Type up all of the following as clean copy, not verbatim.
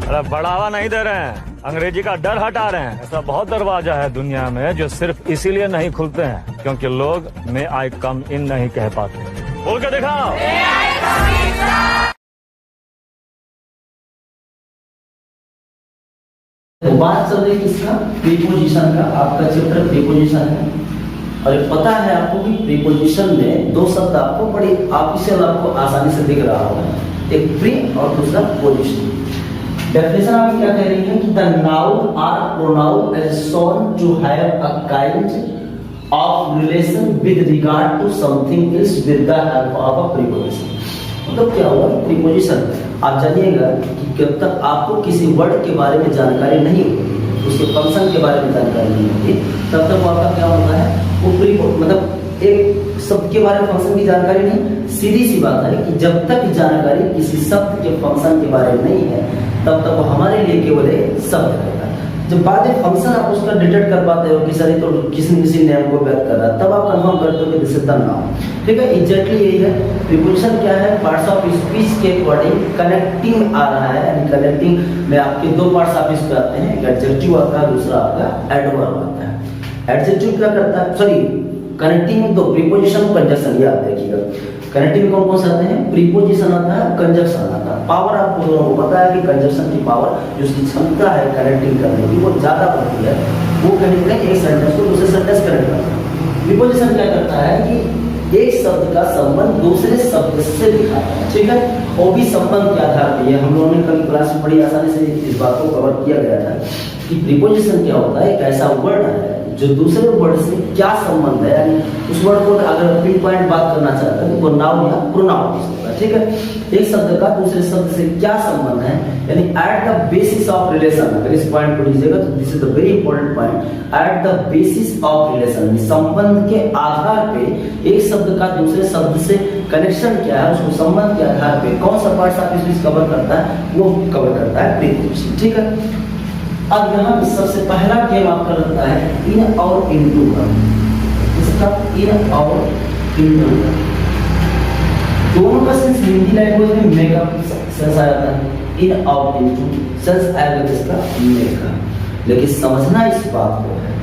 अरे बढ़ावा नहीं दे रहे हैं, अंग्रेजी का डर हटा रहे हैं। ऐसा बहुत दरवाजा है दुनिया में जो सिर्फ इसीलिए नहीं खुलते हैं क्योंकि लोग मे आई कम इन नहीं कह पाते। बोल के दिखाओ। तो बात चल रही किसका? प्रीपोजिशन का। आपका चैप्टर प्रीपोजिशन है और ये पता है आपको कि प्रीपोजिशन में दो शब्द आपको बड़ी ऑफिशियल आपको आसानी से दिख रहा होगा, एक प्री और दूसरा पोजिशन। डेफिनेशन आप क्या कह रही है कि the noun or pronoun is shown to have a kind of relation with regard to something else with the help of a preposition. मतलब क्या हुआ? प्रीपोजिशन आप जानिएगा कि जब तक आपको किसी वर्ड के बारे में जानकारी नहीं होगी, उसके फंक्शन के बारे में जानकारी नहीं होगी, तब तक वो आपका क्या होता है? वो प्रीपो मतलब एक शब्द के बारे में फंक्शन की जानकारी नहीं। सीधी सी बात है कि जब तक जानकारी किसी शब्द के फंक्शन के बारे में नहीं है, तब तक वो हमारे लिए केवल एक शब्द रहेगा। जब बाद में फंक्शन आप उसका डिटेक्ट कर पाते हो कि सर तो किसी न किसी नेम को व्यक्त कर रहा है, तब आप कंफर्म करते हो कि दिस इज द नाउन। ठीक है, एग्जैक्टली यही है। प्रीपोजिशन क्या है? पार्ट्स ऑफ स्पीच के अकॉर्डिंग कनेक्टिंग आ रहा है, यानी कनेक्टिंग में आपके दो पार्ट्स ऑफ स्पीच आते हैं, एक एडजेक्टिव आता है, दूसरा आपका एडवर्ब आता है। एडजेक्टिव क्या करता है? सॉरी, कनेक्टिंग में दो प्रीपोजिशन और कंजक्शन, याद रखिएगा। कनेक्टिव में कौन कौन से आते हैं? प्रीपोजिशन आता है, कंजक्शन आता है। पावर आपको दोनों को पता है कि कंजक्शन की पावर, जो उसकी क्षमता है कनेक्टिंग करने की, वो ज्यादा बढ़ती है। वो कनेक्ट एक सेंटेंस को दूसरे सेंटेंस कनेक्ट करता है। प्रीपोजिशन क्या करता है कि एक शब्द का संबंध दूसरे शब्द से दिखाता है। ठीक है, वो भी संबंध के आधार पर। हम लोगों ने कल क्लास में बड़ी आसानी से इस बात को कवर किया गया था कि प्रीपोजिशन क्या होता है? एक ऐसा वर्ड है जो दूसरे वर्ड से क्या संबंध है, यानी उस वर्ड को अगर पिन पॉइंट बात करना चाहते हैं तो वो नाउन या प्रोनाउन हो सकता है। ठीक है, एक शब्द का दूसरे शब्द से क्या संबंध है, यानी at the basis of relation. अगर इस पॉइंट को लीजिएगा तो this is the very important point. At the basis of relation, संबंध के आधार पे एक शब्द का दूसरे शब्द से कनेक्शन क्या है, उसको संबंध के आधार पे कौन सा पार्ट ऑफ स्पीच कवर करता है, वो कवर करता है प्रीपोजिशन। ठीक है, अब यहाँ पे सबसे पहला गेम आपका लगता है इन और इनटू का। इसका इन और इनटू का दोनों का सेंस हिंदी लैंग्वेज में मेकअप सेंस आ जाता है। इन और इनटू सेंस आएगा किसका? मेका। लेकिन समझना इस बात को है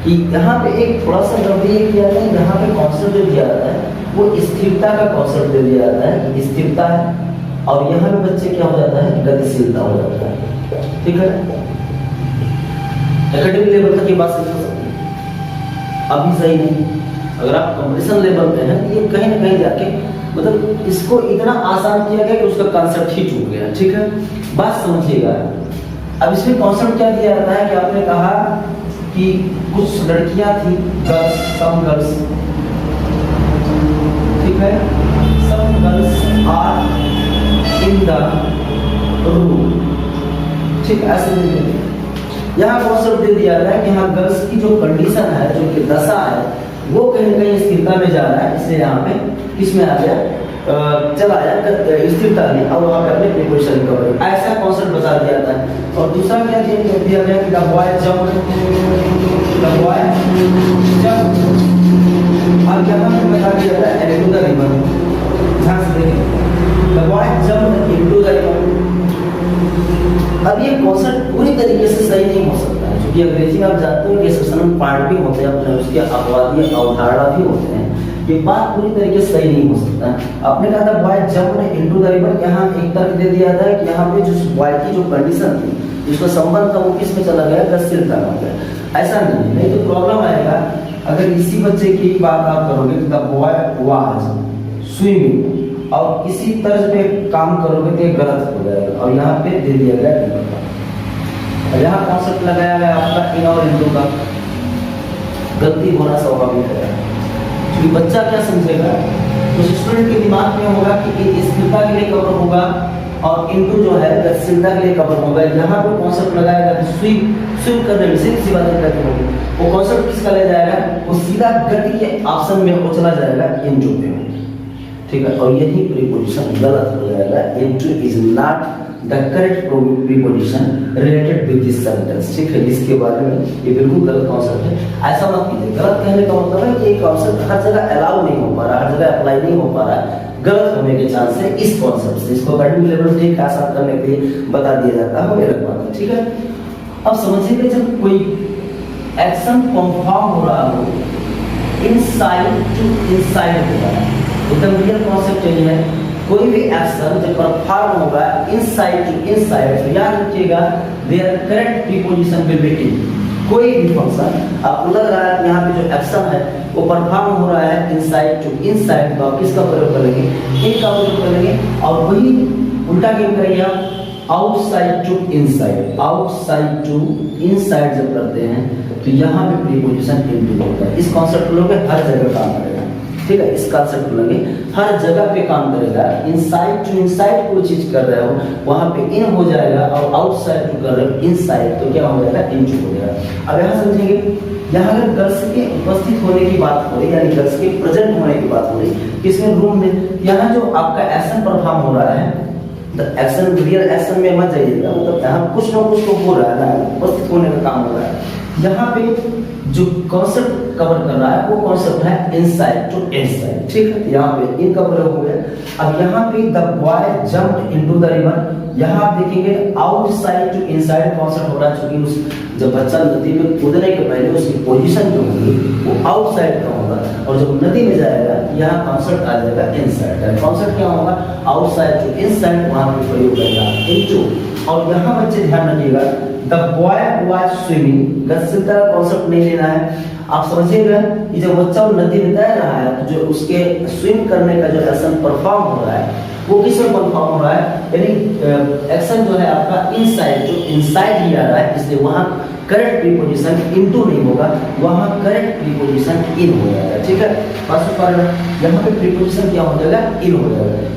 कि यहाँ पे एक थोड़ा सा गड़बड़ी किया जाता है। यहाँ पे कॉन्सेप्ट जो दिया जाता है वो स्थिरता का कॉन्सेप्ट दे दिया जाता है कि स्थिरता है, और यहाँ पे बच्चे क्या हो जाता है? गतिशीलता हो जाता है। ठीक है, एकेडमिक लेवल तक ये बात समझ सकते हैं, अभी सही नहीं। अगर आप कंपटीशन लेवल पे हैं तो ये कहीं ना कहीं जाके मतलब इसको इतना आसान किया गया कि उसका कॉन्सेप्ट ही टूट गया। ठीक है, बात समझिएगा। अब इसमें कॉन्सेप्ट क्या दिया जाता है कि आपने कहा कि कुछ लड़कियां थी, गर्ल्स, सम गर्ल्स, ठीक है, some girls are in the room. ठीक, ऐसे यहाँ कॉन्सेप्ट दे दिया गया है कि हाँ गर्ल्स की जो कंडीशन है, जो कि दशा है, वो कहीं ना कहीं स्थिरता में जा रहा है। इसलिए यहाँ पे किसमें आ गया? चला आया स्थिरता में, और वहाँ पे अपने प्रीपोजिशन कवर, ऐसा कॉन्सेप्ट बता दिया जाता है। और दूसरा क्या दिया गया कि the boy jump, the boy jump, और यहाँ पे बता दिया जाता है इनटू द रिवर। ध्यान से देखिए, the boy jump into the river. अब ये कॉन्सेप्ट पूरी तरीके से सही नहीं हो सकता है, क्योंकि अंग्रेजी में आप जानते हो कि सेक्शन पार्ट भी होते हैं अपने, उसके अपवादी अवधारणा भी होते हैं। ये बात पूरी तरीके से सही नहीं हो सकता है। आपने कहा था boy jump into the river, यहाँ एक तर्क दे दिया था कि यहाँ पे जो बॉय की जो कंडीशन थी, जिसका संबंध था, वो किस में चला गया? गतिशीलता में गया। ऐसा नहीं, नहीं तो प्रॉब्लम आएगा अगर इसी बच्चे की बात आप करोगे कि द बॉय वाज स्विमिंग और इसी तर्ज पे काम करोगे तो ये गलत हो जाएगा। और यहाँ पे दे दिया गया और यहाँ कॉन्सेप्ट लगाया गया आपका इन और इनटू का। गलती होना स्वाभाविक है, क्योंकि बच्चा क्या समझेगा, तो स्टूडेंट के दिमाग में होगा कि स्थिरता के लिए कवर होगा और इनटू जो है गतिशीलता के लिए कवर होगा। यहाँ पे कॉन्सेप्ट लगाएगा कि स्विम करने में सीधी सी बात करते होगी, वो कॉन्सेप्ट किसका ले जाएगा? वो सीधा गति के ऑप्शन में वो चला जाएगा इनटू पे। ठीक है, और यही प्रीपोजिशन गलत हो जाएगा। Into is not the correct preposition related with this sentence. ठीक है, इसके बारे में ये बिल्कुल गलत कॉन्सेप्ट है, ऐसा मत कीजिए। गलत कहने का मतलब है कि ये कॉन्सेप्ट हर जगह अलाउ नहीं हो पा रहा, हर जगह अप्लाई नहीं हो पा रहा है, गलत होने के चांस है इस कॉन्सेप्ट से। इसको अकेडमिक लेवल ठीक आसान करने के लिए बता दिया जाता है, ये बात है। ठीक है, अब समझिए जब कोई एक्शन परफॉर्म हो रहा हो, इनसाइड टू इनसाइड हो रहा है, एकदम रियल कॉन्सेप्ट यही है। कोई भी एक्शन जब परफॉर्म होगा इनसाइड टू इनसाइड, तो याद रखिएगा their correct preposition will be in. कोई भी फंक्शन आपको लग रहा है यहाँ पे जो एक्शन है वो परफॉर्म हो रहा है इनसाइड टू इनसाइड, तो आप किसका प्रयोग करेंगे? इन का प्रयोग करेंगे। और वही उल्टा क्यों करेंगे आप? Outside to inside, outside to inside जब करते हैं तो यहाँ पे प्रीपोजिशन इनटू होता है। इस कॉन्सेप्ट को लोगे हर जगह काम करेगा। ठीक है, इस कॉन्सेप्ट को लोगे हर जगह पे काम करेगा। इनसाइड टू इनसाइड कोई चीज कर रहे हो वहां पे इन हो जाएगा, और आउटसाइड टू कर रहे हो इनसाइड तो क्या हो जाएगा? इनटू हो जाएगा। अब यहाँ समझेंगे, यहाँ अगर गर्ल्स के उपस्थित होने की बात हो रही, यानी गर्ल्स के प्रेजेंट होने की बात हो रही, किसमें? रूम में। यहाँ जो आपका एक्शन परफॉर्म हो रहा है, एक्शन रियल एक्शन में मत जाइएगा, मतलब यहाँ कुछ ना कुछ तो हो रहा है ना, उपस्थित होने का काम हो रहा है। यहाँ पे जो कॉन्सेप्ट कवर कर रहा है वो कॉन्सेप्ट है इनसाइड टू इनसाइड। ठीक है, यहाँ पे इन का प्रयोग हो गया। अब यहाँ पे the boy jumped into the river, यहाँ आप देखेंगे आउटसाइड टू इनसाइड कॉन्सेप्ट हो रहा है, क्योंकि उस जब बच्चा नदी में कूदने के पहले उसकी पोजीशन जो होगी वो आउटसाइड का होगा, और जब नदी में जाएगा यहाँ कॉन्सेप्ट आ जाएगा इनसाइड। कॉन्सेप्ट क्या होगा? आउटसाइड टू इनसाइड, वहां पे प्रयोग करेगा इनटू। और यहाँ बच्चे ध्यान रखिएगा, द बॉय वाज स्विमिंग, गलत कॉन्सेप्ट नहीं लेना है। आप समझिएगा कि जब बच्चा नदी में तैर रहा है तो जो उसके स्विम करने का जो एक्शन परफॉर्म हो रहा है वो किस में परफॉर्म हो रहा है? यानी एक्शन जो है आपका इनसाइड टू इनसाइड ही आ रहा है, इसलिए वहां करेक्ट प्रीपोजिशन इनटू नहीं होगा, वहां करेक्ट प्रीपोजिशन इन हो जाएगा। ठीक है, फर्स्ट पर यहाँ पे प्रीपोजिशन क्या हो जाएगा? इन हो जाएगा।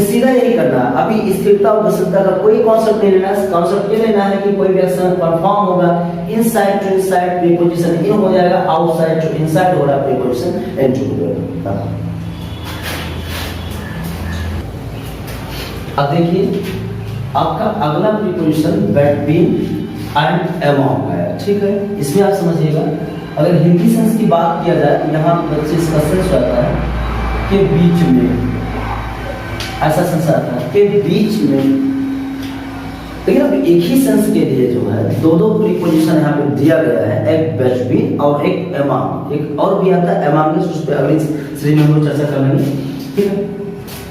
सीधा यही करना। अभी स्थिरता और विशिष्टता का कोई कॉन्सेप्ट नहीं लेना है, कॉन्सेप्ट ये लेना है कि कोई भी एक्शन परफॉर्म होगा इनसाइड टू इनसाइड, प्रीपोजिशन इन हो जाएगा, आउटसाइड टू इनसाइड हो रहा है, प्रीपोजिशन इनटू हो जाएगा। अब देखिए आपका अगला प्रीपोजिशन बिटवीन एंड अमॉन्ग है। ठीक है, इसमें आप समझिएगा, अगर हिंदी सेंस की बात किया जाए तो यहाँ बच्चे इसका सेंस आता है कि बीच में, ऐसा सेंस आता है कि बीच में। लेकिन अब एक ही सेंस के लिए जो है दो प्रीपोजिशन यहाँ पे दिया गया है, एक बिटवीन और एक अमॉन्ग। एक और भी आता है अमॉन्ग, उस पर अगली श्रेणी में हम लोग चर्चा कर लेंगे। ठीक है,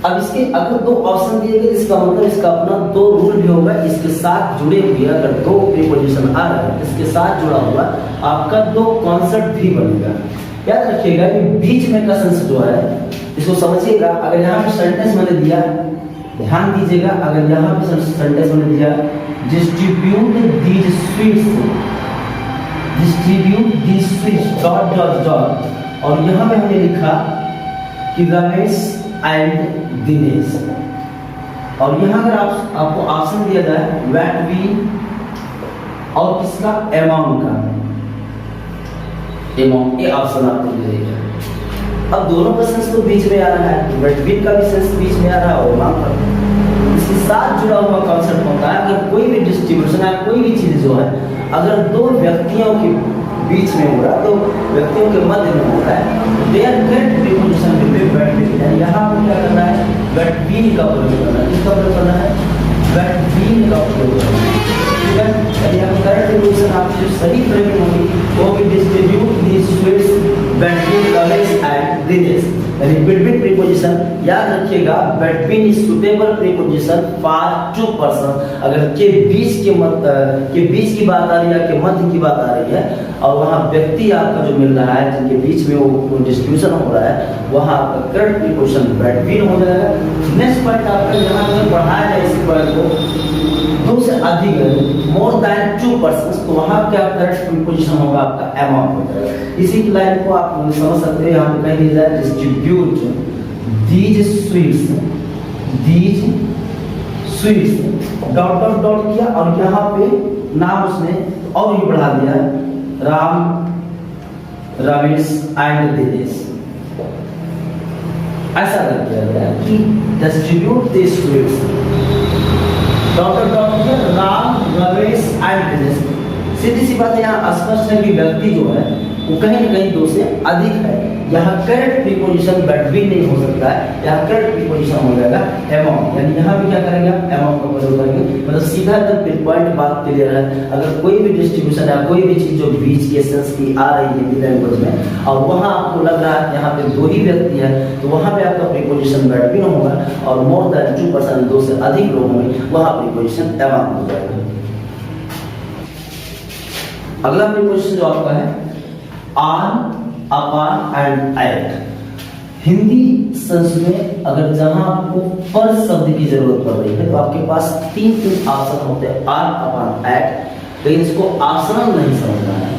अब इसके अगर दो ऑप्शन दिए गए, इसका मतलब इसका अपना दो रूल भी होगा। इसके साथ जुड़े हुए अगर दो प्रीपोजिशन आ रहा है, इसके साथ जुड़ा हुआ आपका दो कॉन्सेप्ट भी बनेगा। याद रखिएगा कि बीच में का सेंस जो है इसको समझिएगा। अगर यहाँ पे सेंटेंस मैंने दिया, ध्यान दीजिएगा, अगर यहाँ पे सेंटेंस मैंने दिया distribute these sweets, distribute these sweets dot dot dot, और यहाँ पे हमने लिखा कि रमेश एंड दिनेश, और यहाँ अगर आपको ऑप्शन दिया जाए बिटवीन और किसका? अमॉन्ग का, अमॉन्ग ये ऑप्शन आपको मिलेगा। अब दोनों का सेंस तो बीच में आ रहा है, बिटवीन का भी सेंस बीच में आ रहा है और अमॉन्ग का, इसके साथ जुड़ा हुआ कॉन्सेप्ट होता है अगर कोई भी डिस्ट्रीब्यूशन है, कोई भी चीज जो है अगर दो व्यक्तियों के बीच में हो रहा है, तो व्यक्तियों के मध्य में हो रहा है, their correct preposition will be between. यानी यहाँ पर क्या करना है? बिटवीन का प्रयोग करना है। किसका प्रयोग करना है? बिटवीन का प्रयोग करना है। ठीक है, यानी यहाँ करेक्ट प्रीपोजिशन आपकी जो सही प्रयोग होगी वो भी distribute these sweets between Ramesh and Dinesh, यानी बिटवीन प्रीपोजिशन। याद रखिएगा between is suitable preposition for two person. अगर के बीच की बात आ रही है, के मध्य की बात आ रही है, और वहाँ व्यक्ति आपका जो मिल रहा है जिनके बीच में वो डिस्ट्रीब्यूशन हो रहा है, वहाँ आपका करेक्ट प्रीपोजिशन बिटवीन हो जाएगा। नेक्स्ट पॉइंट आपका यहाँ पर बढ़ाया जाए इसी पॉइंट को, दो से अधिक है, मोर देन टू पर्सन्स, तो वहाँ क्या करेक्ट प्रीपोजिशन होगा? आपका अमॉन्ग हो जाएगा। इसी की लाइन को आप समझ सकते हैं, यहाँ पे कह दिया जाए distribute these sweets, these sweets dot dot dot किया, और यहाँ पे नाम उसने और भी बढ़ा दिया, राम, रमेश एंड दिनेश, ऐसा कर दिया गया कि distribute these sweets. Doctor doctor Ram Ramesh and Dinesh. सीधी सी बात है, यहाँ स्पष्ट है कि व्यक्ति जो है वो कहीं न कहीं 2 से अधिक है। यहाँ करेक्ट प्रीपोजिशन बिटवीन नहीं हो सकता है, यहाँ करेक्ट प्रीपोजिशन हो जाएगा अमॉन्ग, यानी यहाँ भी क्या करेंगे अमॉन्ग का प्रयोग करेंगे। मतलब सीधा एकदम पिन पॉइंट बात क्लियर है। अगर कोई भी डिस्ट्रीब्यूशन या कोई भी चीज जो बीच के सेंस की आ रही है हिंदी लैंग्वेज में और वहाँ आपको लग रहा है यहाँ पे 2 ही व्यक्ति है, तो वहाँ पे आपका प्रीपोजिशन बिटवीन होगा और मोर देन 2% 2 से अधिक लोग होंगे, वहाँ प्रीपोजिशन अमॉन्ग हो जाएगा। अगला प्रीपोजिशन जो आपका है on, upon and at. Hindi sense में अगर जहां आपको पर शब्द की जरूरत पड़ रही है तो आपके पास 3 ऑप्शन होते हैं, ऑन, अपॉन, एट। लेकिन इसको ऑप्शनल नहीं समझना है।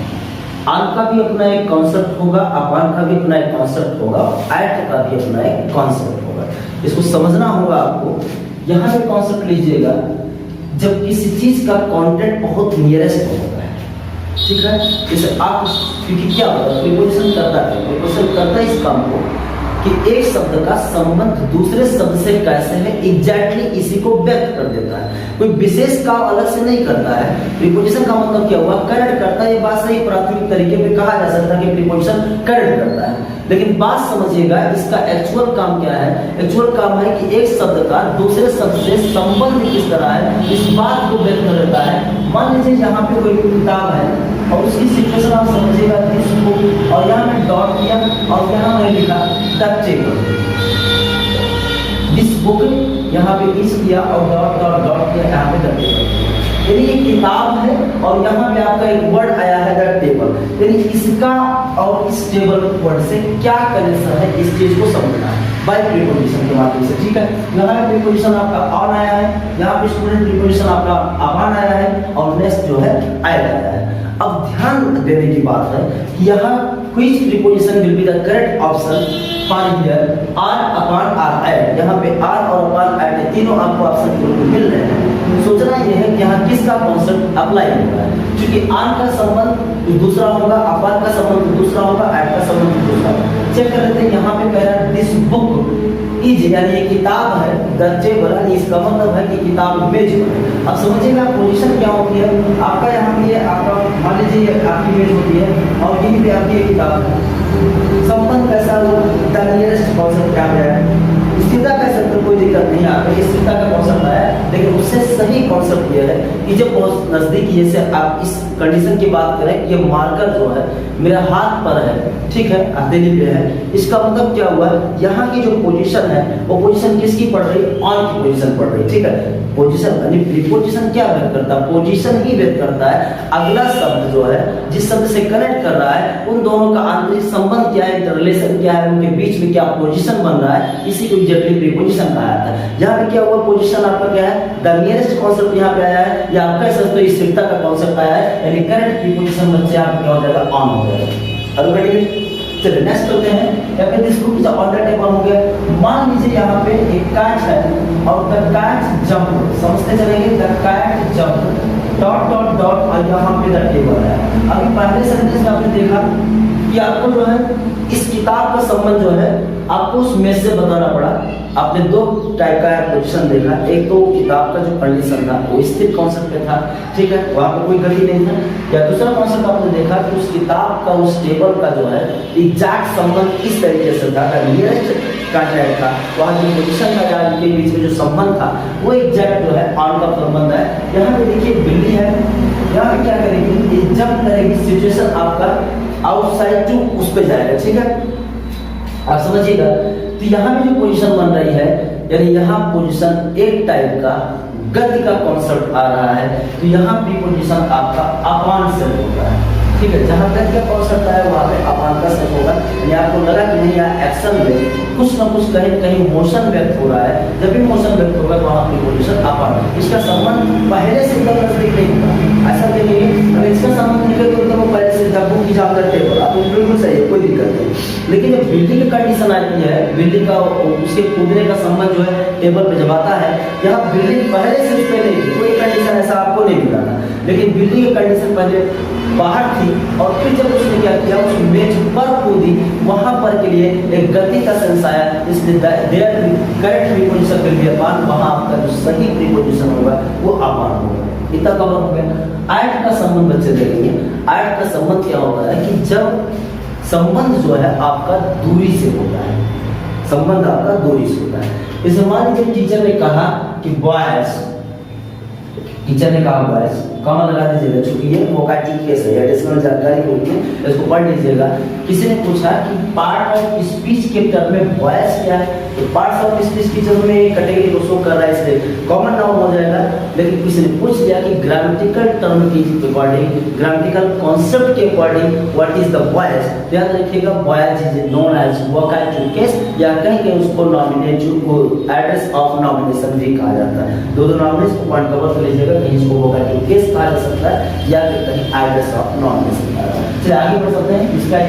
ऑन का भी अपना एक कॉन्सेप्ट होगा, अपॉन का भी अपना एक कॉन्सेप्ट होगा, एट का भी अपना एक कॉन्सेप्ट होगा। इसको समझना होगा आपको। यहाँ पे कॉन्सेप्ट लीजिएगा जब किसी चीज का कंटेंट बहुत नियरेस्ट होता है, ठीक है। जैसे आप, क्योंकि क्या होता है प्रीपोजिशन करता है, प्रीपोजिशन करता है इस काम को कि एक शब्द का संबंध दूसरे शब्द से कैसे है एग्जैक्टली इसी को व्यक्त कर देता है। कोई विशेष काम अलग से नहीं करता है। प्रीपोजिशन का मतलब क्या हुआ, करेक्ट करता है। ये बात सही प्राथमिक तरीके पे कहा जा सकता है कि प्रीपोजिशन करेक्ट करता है, लेकिन बात समझिएगा इसका एक्चुअल काम क्या है। एक्चुअल काम है कि एक शब्द का दूसरे शब्द से संबंध किस तरह है, इस बात को व्यक्त कर देता है। मान लीजिए यहाँ पे कोई किताब है और उसकी सिचुएशन आप समझिएगा दिस बुक, और यहाँ मैं डॉट किया और यहाँ मैं लिखा द टेबल। दिस बुक, यहाँ पे इस किया और डॉट डॉट डॉट किया, यहाँ पे द टेबल। यानी ये किताब है और यहाँ पे आपका एक वर्ड आया है द टेबल, यानी इसका और इस टेबल वर्ड से क्या कनेक्शन है, इस चीज को समझना है बाय प्रीपोजिशन के माध्यम से, ठीक है। यहाँ प्रीपोजिशन आपका ऑन आया है, यहाँ पे स्टूडेंट प्रीपोजिशन आपका अपॉन आया है और नेक्स्ट जो है एट आया है। अब ध्यान देने की बात है कि यहाँ which preposition will be the correct option for here on, upon, और एट। यहाँ पे ऑन और अपॉन, एट तीनों आपको ऑप्शन मिल रहे हैं। सोचना यह है कि यहाँ किसका कॉन्सेप्ट अप्लाई होगा, क्योंकि ऑन का संबंध दूसरा होगा, अपॉन का संबंध दूसरा होगा, एट का संबंध दूसरा होगा। चेक कर लेते हैं। यहाँ पे कह रहा है दिस बुक इज, यानी ये किताब है, द टेबल, यानी इसका मतलब है कि किताब मेज पर। अब समझिएगा पोजीशन क्या होती है आपका। यहाँ पे आपका मान लीजिए आपकी मेज होती है और यहीं पे आपकी किताब है। संबंध कैसा हुआ, द नियरेस्ट कॉन्सेप्ट क्या है, स्थिरता कह सकते हो, कोई दिक्कत नहीं आता, ये स्थिरता का कॉन्सेप्ट आया। लेकिन उससे सही कॉन्सेप्ट ये है कि जब बहुत नजदीक, जैसे आप इस कंडीशन की बात करें, ये मार्कर जो है मेरा हाथ पर है, ठीक है, हथेली पे है। इसका मतलब क्या हुआ, यहाँ की जो पोजीशन है वो पोजीशन किसकी पड़ रही, ऑन की पोजीशन पड़ रही, ठीक है। पोजीशन यानी प्रीपोजिशन क्या व्यक्त करता है, पोजीशन ही व्यक्त करता है। अगला शब्द जो है जिस शब्द से कनेक्ट कर रहा है उन दोनों का आंतरिक संबंध क्या है, रिलेशन क्या है, उनके बीच में क्या पोजीशन बन रहा है, इसी को एग्जैक्टली प्रीपोजिशन कहा जाता है। यहाँ पे क्या हुआ, पोजीशन आपका क्या है, द नियरेस्ट कॉन्सेप्ट यहाँ पे आया है, या आपका शब्द स्थिरता का कॉन्सेप्ट आया है, यानी करेक्ट प्रीपोजिशन बच्चे आपका क्या हो जाएगा, ऑन हो जाएगा। अरे चलिए नेक्स्ट करते हैं। यहाँ पे this book is on the table हो गया। मान लीजिए यहाँ पे एक कैट है और द कैट जंप, समझते चलेंगे, the cat jump dot dot dot और यहाँ पे द टेबल है। अभी पहले सेंटेंस में आपने देखा कि आपको जो है इस किताब का संबंध जो है आपको उस मेज से बताना पड़ा। आपने 2 टाइप का पोजीशन देखा, एक तो किताब का जो कंडीशन था वो स्थिर कॉन्सेप्ट पे था, ठीक है, वहाँ पे कोई गति नहीं था। या दूसरा कॉन्सेप्ट आपने देखा कि उस किताब का उस टेबल का जो है एग्जैक्ट संबंध इस तरीके से था, नियरेस्ट कॉन्टैक्ट था, वहाँ जो पोजीशन था या इनके बीच में जो संबंध था वो एग्जैक्ट जो है ऑन का संबंध है। यहाँ पे देखिए बिल्ली है, यहाँ पे क्या करेगी, जंप करेगी, सिचुएशन आपका आउटसाइड टू उस पे जाएगा, ठीक है, आप समझिएगा। तो यहाँ पे जो पोजीशन बन रही है, यानी यहाँ पोजीशन एक टाइप का गति का कॉन्सेप्ट आ रहा है, तो यहाँ प्रीपोजिशन आपका अपॉन से होगा, ठीक है। जहाँ गति का कॉन्सेप्ट आया वहाँ पे अपॉन का से होगा। यानी आपको लगा कि नहीं यहाँ एक्शन में कुछ ना कुछ कहीं न कहीं मोशन व्यक्त हो रहा है, जब भी मोशन व्यक्त होगा तो वहाँ प्रीपोजिशन अपॉन। इसका संबंध पहले से एकदम नजदीक नहीं होगा, ऐसा देखेंगे। अगर इसका संबंध निकले तो वो पहले से जब की जाकर टेबल आप बिल्कुल सही है, कोई दिक्कत नहीं। लेकिन जब बिल्ली की कंडीशन आती है, बिल्ली का उसके कूदने का संबंध जो है टेबल पे जब आता है, यहाँ बिल्ली पहले से उस पे नहीं थी, कोई कंडीशन ऐसा आपको नहीं मिला था। लेकिन बिल्डिंग की कंडीशन पहले बाहर थी और फिर जब उसने क्या किया, उस मेज पर कूदी, वहां पर के लिए एक गति का सेंस आया, इसलिए there correct preposition will be upon, वहां आपका जो सही प्रीपोजिशन होगा वो अपान होगा। इतना कवर हो गया। ऐट का संबंध बच्चे देखेंगे। ऐट का संबंध क्या होता है कि जब संबंध जो है आपका दूरी से होता है, संबंध आपका दूरी से होता है। इस मान लीजिए टीचर ने कहा कि बॉयज, टीचर ने कहा बॉयज, कॉमा लगा दीजिएगा क्योंकि ये वोकेटिव केस है, एडिशनल जानकारी होती है, इसको पढ़ लीजिएगा। किसी ने पूछा कि पार्ट ऑफ स्पीच के टर्म में बॉयज क्या है, तो पार्ट्स ऑफ स्पीच की टर्म में एक कैटेगरी को शो कर रहा है, इसलिए कॉमन नाउन हो जाएगा। लेकिन किसी ने पूछ लिया कि ग्रामेटिकल टर्म की अकॉर्डिंग, ग्रामेटिकल कॉन्सेप्ट के according what is the boys, तो याद रखिएगा boys is known as vocative case, या कहीं कहीं उसको नॉमिनेटिव को एड्रेस ऑफ नॉमिनेशन भी कहा जाता है। दो नॉमिनेशन को पॉइंट कवर कर लीजिएगा, कहीं इसको वोकेटिव केस कहा जा सकता है या फिर कहीं एड्रेस ऑफ नॉमिनेशन कहा जाता है। चलिए आगे बढ़ सकते हैं। इसका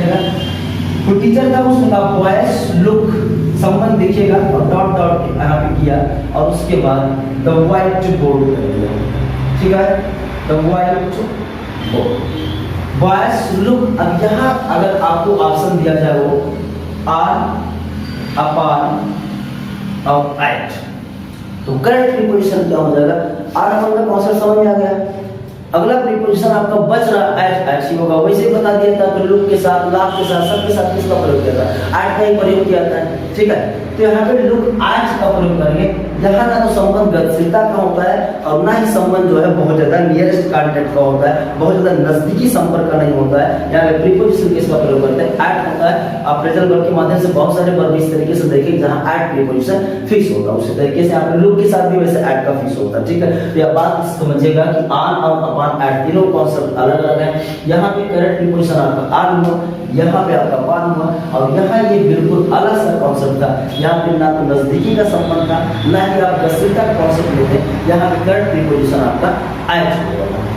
तो टीचर का उसने कहा बॉयज लुक, संबंध देखिएगा और डॉट डॉट यहाँ पे किया और उसके बाद द व्हाइट बोर्ड कर दिया, ठीक है, the white board. Boys look, अब यहाँ अगर आपको ऑप्शन दिया जाए वो आर अपान और एट, तो करेक्ट प्रीपोजिशन क्या हो जाएगा, आर अपान का कॉन्सेप्ट समझ में आ गया। अगला प्रीपोजिशन आपका बच रहा एट, एट ही होगा, वैसे ही बता दिया था तो लुक के साथ, लाभ के साथ, सबके साथ किसका प्रयोग किया था, एट का ही प्रयोग किया था, ठीक है। तो यहाँ पे लुक एट का प्रयोग करेंगे, यहाँ ना तो संबंध गतिशीलता का होता है और ना ही संबंध जो है बहुत ज्यादा नियरेस्ट कॉन्टेक्ट का होता है, बहुत ज्यादा नजदीकी संपर्क का नहीं होता है। यहाँ पे प्रीपोजिशन किसका प्रयोग करते हैं, एट होता है। आप प्रेजेंट वर्ब के माध्यम से बहुत सारे वर्ब इस तरीके से देखें जहाँ एट प्रीपोजिशन फिक्स होता है, उसी तरीके से यहाँ पे लुक के साथ भी वैसे एट का फिक्स होता है, ठीक है। तो यह बात समझिएगा कि ऑन और अपॉन एट तीनों कॉन्सेप्ट अलग अलग है। यहाँ पे करेक्ट प्रीपोजिशन आपका ऑन हुआ, यहाँ पे आपका पान हुआ और यहाँ ये बिल्कुल अलग सा कॉन्सेप्ट था। यहाँ पे ना तो नजदीकी का संबंध था, ना ही आप गतिशीलता का कॉन्सेप्ट लेते, यहाँ पे करेक्ट प्रीपोजिशन आपका एट होगा।